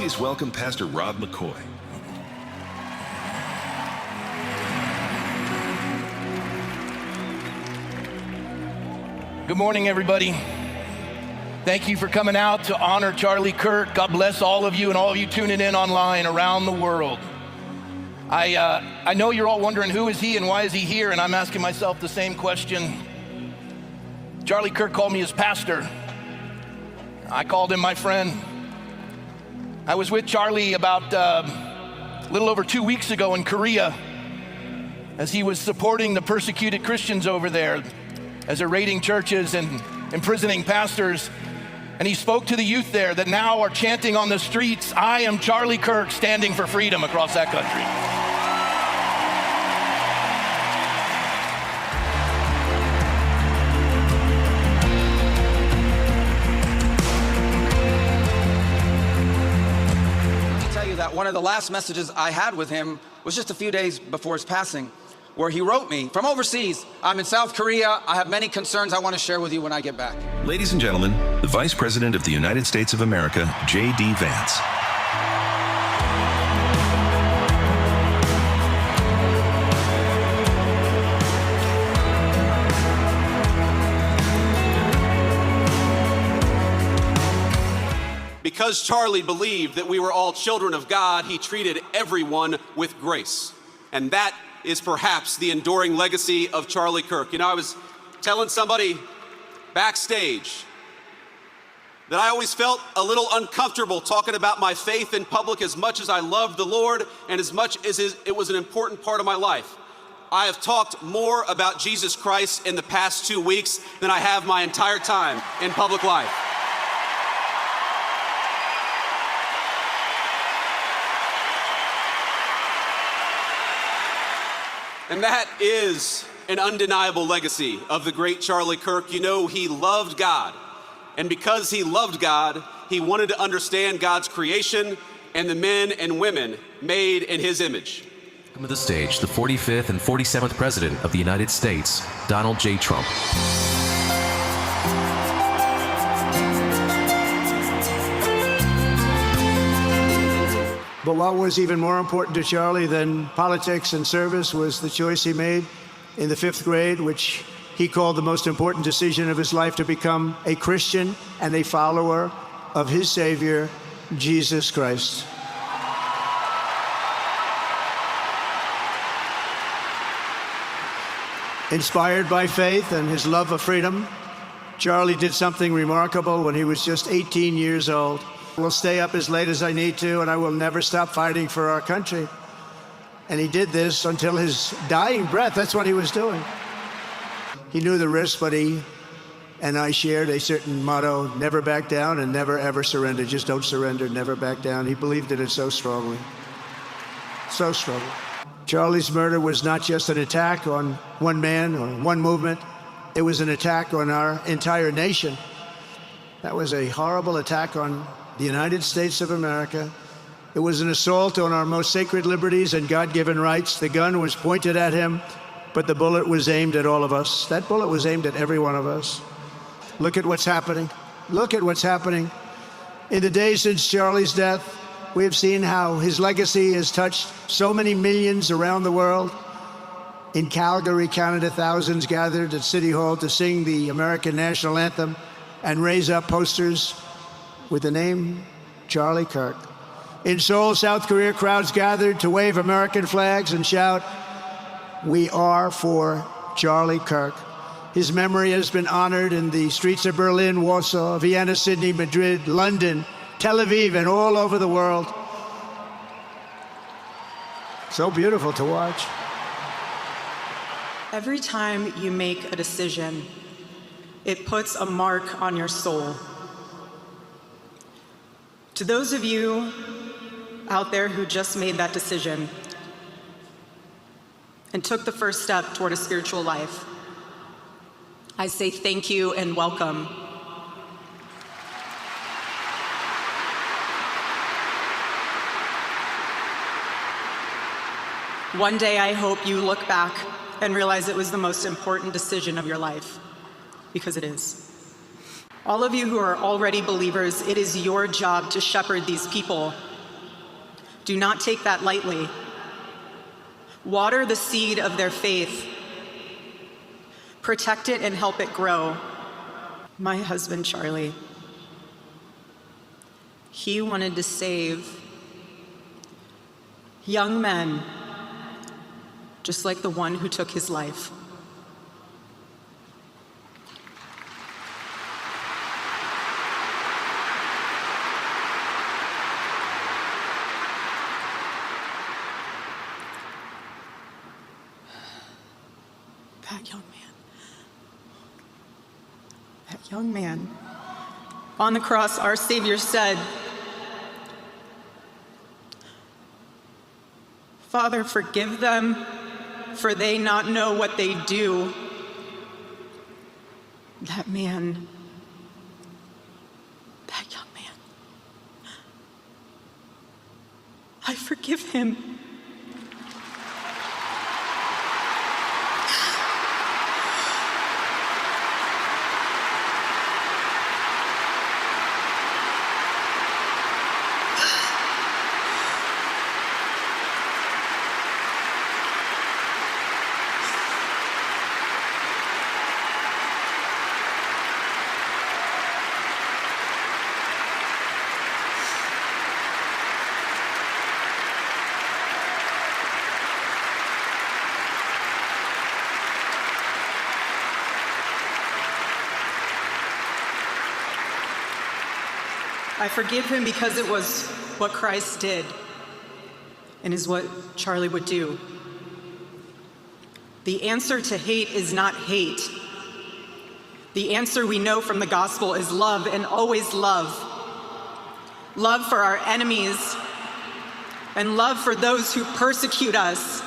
Please welcome Pastor Rob McCoy. Good morning, everybody. Thank you for coming out to honor Charlie Kirk. God bless all of you and all of you tuning in online around the world. I know you're all wondering who is he and why is he here, and I'm asking myself the same question. Charlie Kirk called me his pastor. I called him my friend. I was with Charlie about a little over 2 weeks ago in Korea as he was supporting the persecuted Christians over there, as they're raiding churches and imprisoning pastors. And he spoke to the youth there that now are chanting on the streets, "I am Charlie Kirk, standing for freedom," across that country. I'll tell you that one of the last messages I had with him was just a few days before his passing, where he wrote me from overseas, "I'm in South Korea. I have many concerns I want to share with you when I get back." Ladies and gentlemen, the Vice President of the United States of America, J.D. Vance. Because Charlie believed that we were all children of God, he treated everyone with grace. And that is perhaps the enduring legacy of Charlie Kirk. You know, I was telling somebody backstage that I always felt a little uncomfortable talking about my faith in public, as much as I loved the Lord and as much as it was an important part of my life. I have talked more about Jesus Christ in the past 2 weeks than I have my entire time in public life. And that is an undeniable legacy of the great Charlie Kirk. You know, he loved God. And because he loved God, he wanted to understand God's creation and the men and women made in his image. Welcome to the stage, the 45th and 47th President of the United States, Donald J. Trump. But what was even more important to Charlie than politics and service was the choice he made in the 5th grade, which he called the most important decision of his life, to become a Christian and a follower of his Savior, Jesus Christ. Inspired by faith and his love of freedom, Charlie did something remarkable when he was just 18 years old. Will stay up as late as I need to, and I will never stop fighting for our country. And he did this until his dying breath. That's what he was doing. He knew the risk, but he and I shared a certain motto: never back down and never ever surrender. Just don't surrender, never back down. He believed in it so strongly. So strongly. Charlie's murder was not just an attack on one man or one movement. It was an attack on our entire nation. That was a horrible attack on the United States of America. It was an assault on our most sacred liberties and God-given rights. The gun was pointed at him, but the bullet was aimed at all of us. That bullet was aimed at every one of us. Look at what's happening. Look at what's happening. In the days since Charlie's death, we have seen how his legacy has touched so many millions around the world. In Calgary, Canada, thousands gathered at City Hall to sing the American national anthem and raise up posters with the name Charlie Kirk. In Seoul, South Korea, crowds gathered to wave American flags and shout, "We are for Charlie Kirk." His memory has been honored in the streets of Berlin, Warsaw, Vienna, Sydney, Madrid, London, Tel Aviv, and all over the world. So beautiful to watch. Every time you make a decision, it puts a mark on your soul. To those of you out there who just made that decision and took the first step toward a spiritual life, I say thank you and welcome. One day I hope you look back and realize it was the most important decision of your life, because it is. All of you who are already believers, it is your job to shepherd these people Do not take that lightly. Water the seed of their faith. Protect it and help it grow. My husband, Charlie, he wanted to save young men just like the one who took his life. That young man, on the cross, our Savior said, "Father, forgive them, for they not know what they do." That man, that young man, I forgive him. I forgive him because it was what Christ did and is what Charlie would do. The answer to hate is not hate. The answer we know from the gospel is love, and always love. Love for our enemies and love for those who persecute us.